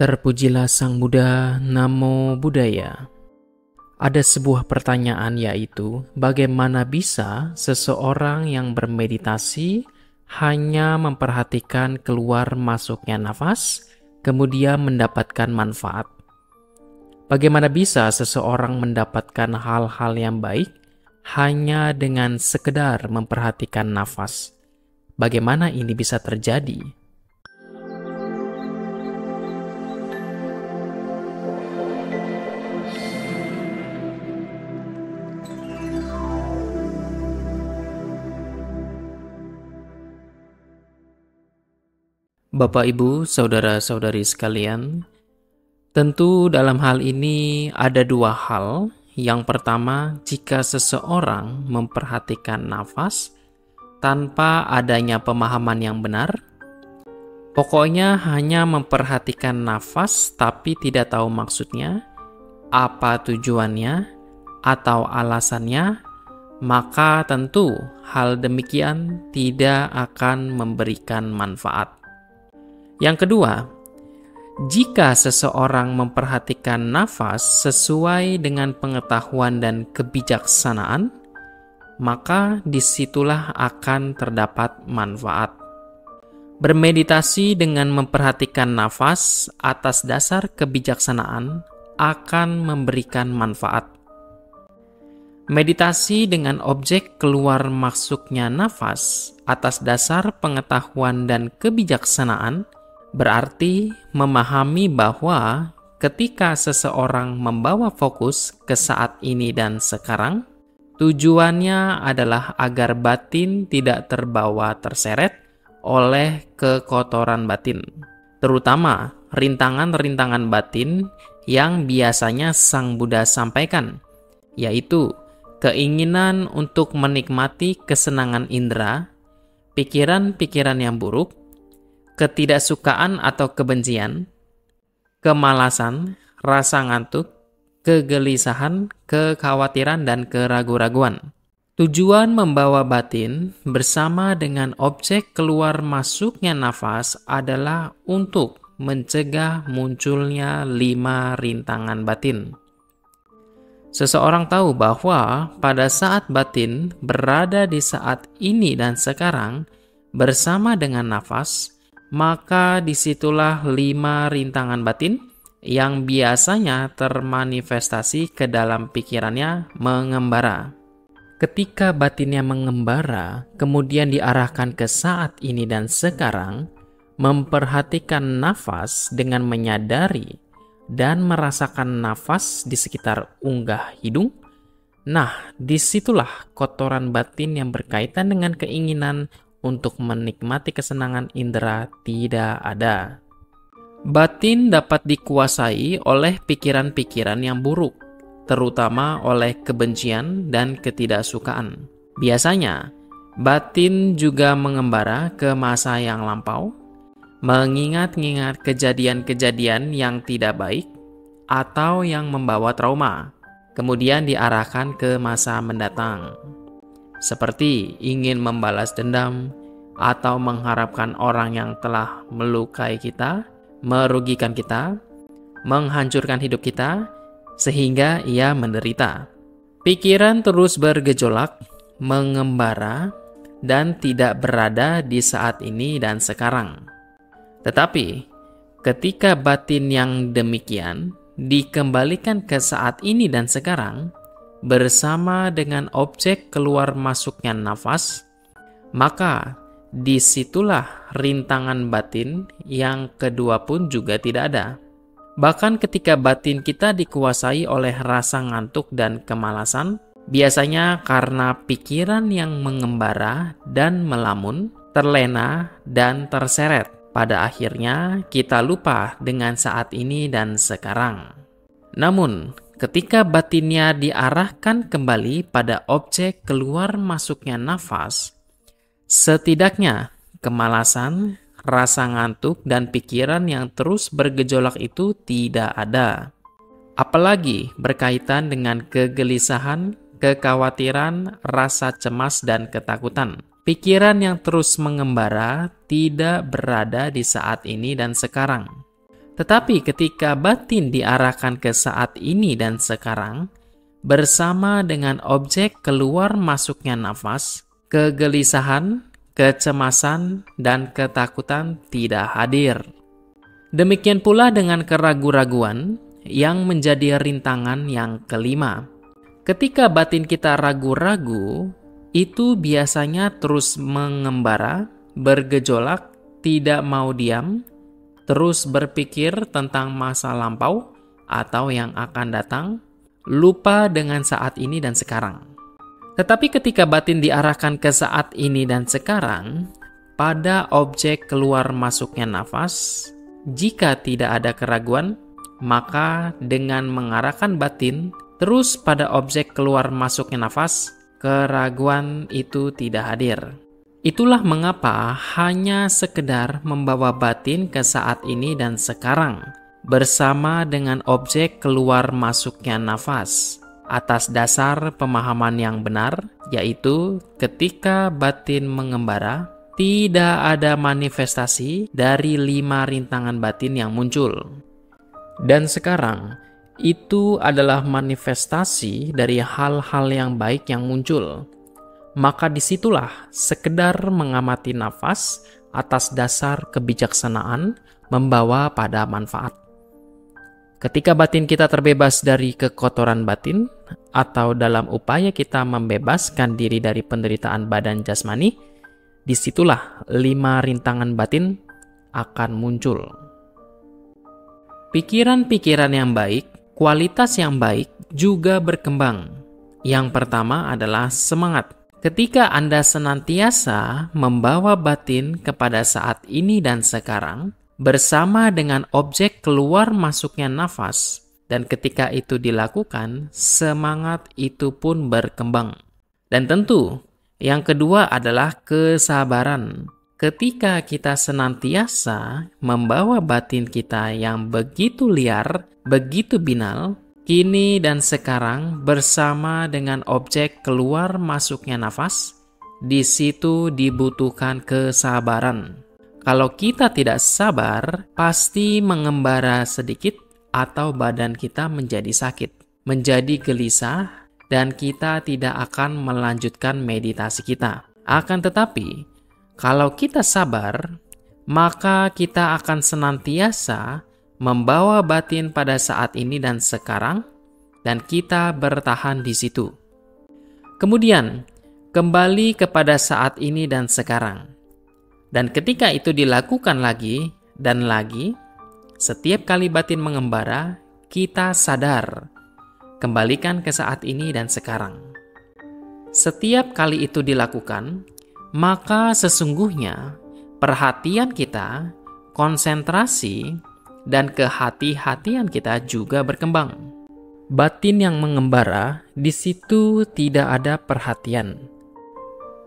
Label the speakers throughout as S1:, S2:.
S1: Terpujilah Sang Buddha, Namo Buddhaya. Ada sebuah pertanyaan, yaitu bagaimana bisa seseorang yang bermeditasi hanya memperhatikan keluar masuknya nafas, kemudian mendapatkan manfaat? Bagaimana bisa seseorang mendapatkan hal-hal yang baik hanya dengan sekedar memperhatikan nafas? Bagaimana ini bisa terjadi? Bapak, Ibu, saudara-saudari sekalian, tentu dalam hal ini ada dua hal. Yang pertama, jika seseorang memperhatikan nafas tanpa adanya pemahaman yang benar, pokoknya hanya memperhatikan nafas tapi tidak tahu maksudnya, apa tujuannya, atau alasannya, maka tentu hal demikian tidak akan memberikan manfaat. Yang kedua, jika seseorang memperhatikan nafas sesuai dengan pengetahuan dan kebijaksanaan, maka disitulah akan terdapat manfaat. Bermeditasi dengan memperhatikan nafas atas dasar kebijaksanaan akan memberikan manfaat. Meditasi dengan objek keluar masuknya nafas atas dasar pengetahuan dan kebijaksanaan berarti memahami bahwa ketika seseorang membawa fokus ke saat ini dan sekarang, tujuannya adalah agar batin tidak terbawa terseret oleh kekotoran batin, terutama rintangan-rintangan batin yang biasanya Sang Buddha sampaikan, yaitu keinginan untuk menikmati kesenangan indera, pikiran-pikiran yang buruk, ketidaksukaan atau kebencian, kemalasan, rasa ngantuk, kegelisahan, kekhawatiran, dan keraguan-raguan. Tujuan membawa batin bersama dengan objek keluar masuknya nafas adalah untuk mencegah munculnya 5 rintangan batin. Seseorang tahu bahwa pada saat batin berada di saat ini dan sekarang bersama dengan nafas, maka disitulah 5 rintangan batin yang biasanya termanifestasi ke dalam pikirannya mengembara. Ketika batinnya mengembara, kemudian diarahkan ke saat ini dan sekarang, memperhatikan nafas dengan menyadari dan merasakan nafas di sekitar unggah hidung. Nah, disitulah kotoran batin yang berkaitan dengan keinginan untuk menikmati kesenangan indera tidak ada. Batin dapat dikuasai oleh pikiran-pikiran yang buruk, terutama oleh kebencian dan ketidaksukaan. Biasanya, batin juga mengembara ke masa yang lampau, mengingat-ingat kejadian-kejadian yang tidak baik atau yang membawa trauma, kemudian diarahkan ke masa mendatang. Seperti ingin membalas dendam atau mengharapkan orang yang telah melukai kita, merugikan kita, menghancurkan hidup kita, sehingga ia menderita. Pikiran terus bergejolak, mengembara, dan tidak berada di saat ini dan sekarang. Tetapi, ketika batin yang demikian dikembalikan ke saat ini dan sekarang, bersama dengan objek keluar masuknya nafas, maka disitulah rintangan batin yang kedua pun juga tidak ada. Bahkan ketika batin kita dikuasai oleh rasa ngantuk dan kemalasan, biasanya karena pikiran yang mengembara dan melamun, terlena dan terseret. Pada akhirnya kita lupa dengan saat ini dan sekarang. Namun, ketika batinnya diarahkan kembali pada objek keluar masuknya nafas, setidaknya kemalasan, rasa ngantuk, dan pikiran yang terus bergejolak itu tidak ada. Apalagi berkaitan dengan kegelisahan, kekhawatiran, rasa cemas, dan ketakutan. Pikiran yang terus mengembara tidak berada di saat ini dan sekarang. Tetapi ketika batin diarahkan ke saat ini dan sekarang, bersama dengan objek keluar masuknya nafas, kegelisahan, kecemasan, dan ketakutan tidak hadir. Demikian pula dengan keraguan-raguan yang menjadi rintangan yang kelima. Ketika batin kita ragu-ragu, itu biasanya terus mengembara, bergejolak, tidak mau diam, terus berpikir tentang masa lampau atau yang akan datang, lupa dengan saat ini dan sekarang. Tetapi ketika batin diarahkan ke saat ini dan sekarang, pada objek keluar masuknya nafas, jika tidak ada keraguan, maka dengan mengarahkan batin terus pada objek keluar masuknya nafas, keraguan itu tidak hadir. Itulah mengapa hanya sekedar membawa batin ke saat ini dan sekarang, bersama dengan objek keluar masuknya nafas, atas dasar pemahaman yang benar, yaitu ketika batin mengembara, tidak ada manifestasi dari 5 rintangan batin yang muncul. Dan sekarang, itu adalah manifestasi dari hal-hal yang baik yang muncul. Maka disitulah sekedar mengamati nafas atas dasar kebijaksanaan membawa pada manfaat. Ketika batin kita terbebas dari kekotoran batin, atau dalam upaya kita membebaskan diri dari penderitaan badan jasmani, disitulah 5 rintangan batin akan muncul. Pikiran-pikiran yang baik, kualitas yang baik juga berkembang. Yang pertama adalah semangat. Ketika Anda senantiasa membawa batin kepada saat ini dan sekarang, bersama dengan objek keluar masuknya nafas, dan ketika itu dilakukan, semangat itu pun berkembang. Dan tentu, yang kedua adalah kesabaran. Ketika kita senantiasa membawa batin kita yang begitu liar, begitu binal, kini dan sekarang bersama dengan objek keluar masuknya nafas, di situ dibutuhkan kesabaran. Kalau kita tidak sabar, pasti mengembara sedikit atau badan kita menjadi sakit, menjadi gelisah, dan kita tidak akan melanjutkan meditasi kita. Akan tetapi, kalau kita sabar, maka kita akan senantiasa membawa batin pada saat ini dan sekarang, dan kita bertahan di situ. Kemudian, kembali kepada saat ini dan sekarang. Dan ketika itu dilakukan lagi dan lagi, setiap kali batin mengembara, kita sadar. Kembalikan ke saat ini dan sekarang. Setiap kali itu dilakukan, maka sesungguhnya perhatian kita, konsentrasi, dan kehati-hatian kita juga berkembang. Batin yang mengembara, di situ tidak ada perhatian.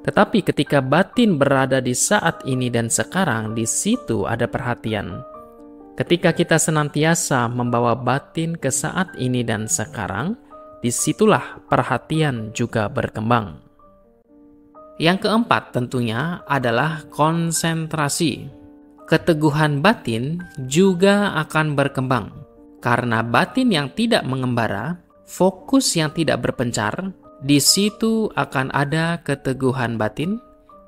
S1: Tetapi ketika batin berada di saat ini dan sekarang, di situ ada perhatian. Ketika kita senantiasa membawa batin ke saat ini dan sekarang, disitulah perhatian juga berkembang. Yang keempat tentunya adalah konsentrasi. Keteguhan batin juga akan berkembang. Karena batin yang tidak mengembara, fokus yang tidak berpencar, di situ akan ada keteguhan batin,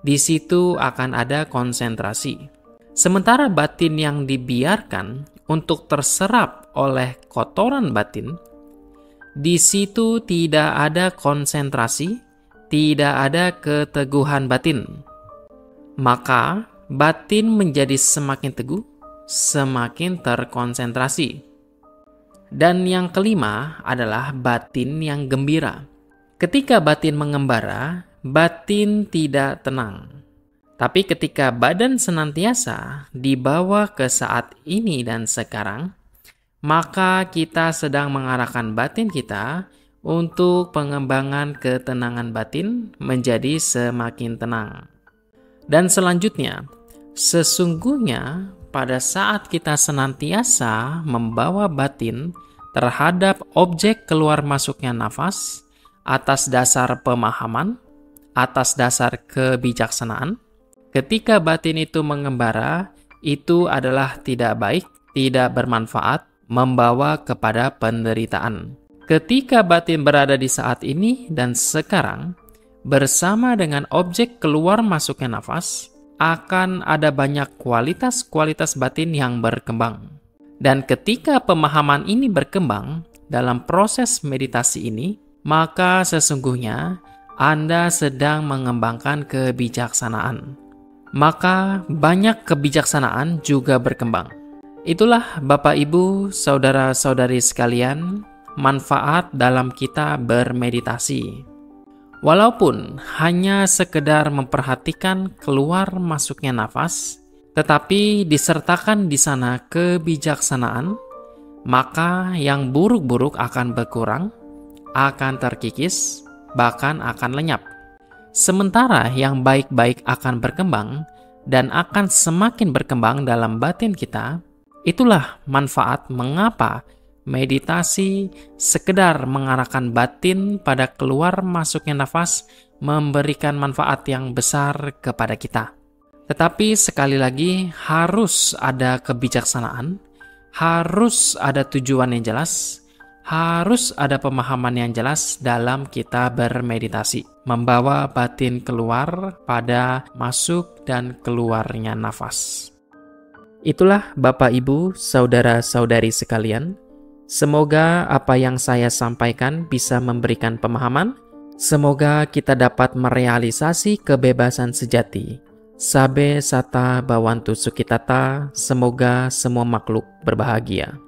S1: di situ akan ada konsentrasi. Sementara batin yang dibiarkan untuk terserap oleh kotoran batin, di situ tidak ada konsentrasi, tidak ada keteguhan batin. Maka batin menjadi semakin teguh, semakin terkonsentrasi. Dan yang kelima adalah batin yang gembira. Ketika batin mengembara, batin tidak tenang. Tapi ketika badan senantiasa dibawa ke saat ini dan sekarang, maka kita sedang mengarahkan batin kita untuk pengembangan ketenangan batin menjadi semakin tenang. Dan selanjutnya, sesungguhnya pada saat kita senantiasa membawa batin terhadap objek keluar masuknya nafas atas dasar pemahaman, atas dasar kebijaksanaan, ketika batin itu mengembara, itu adalah tidak baik, tidak bermanfaat, membawa kepada penderitaan. Ketika batin berada di saat ini dan sekarang, bersama dengan objek keluar masuknya nafas, akan ada banyak kualitas-kualitas batin yang berkembang. Dan ketika pemahaman ini berkembang dalam proses meditasi ini, maka sesungguhnya Anda sedang mengembangkan kebijaksanaan. Maka banyak kebijaksanaan juga berkembang. Itulah Bapak Ibu, saudara-saudari sekalian, manfaat dalam kita bermeditasi. Walaupun hanya sekedar memperhatikan keluar masuknya nafas, tetapi disertakan di sana kebijaksanaan, maka yang buruk-buruk akan berkurang, akan terkikis, bahkan akan lenyap. Sementara yang baik-baik akan berkembang dan akan semakin berkembang dalam batin kita. Itulah manfaat mengapa meditasi sekedar mengarahkan batin pada keluar masuknya nafas memberikan manfaat yang besar kepada kita. Tetapi sekali lagi harus ada kebijaksanaan, harus ada tujuan yang jelas, harus ada pemahaman yang jelas dalam kita bermeditasi, membawa batin keluar pada masuk dan keluarnya nafas. Itulah Bapak Ibu, saudara-saudari sekalian. Semoga apa yang saya sampaikan bisa memberikan pemahaman. Semoga kita dapat merealisasi kebebasan sejati. Sabe sata bawantu sukitata, semoga semua makhluk berbahagia.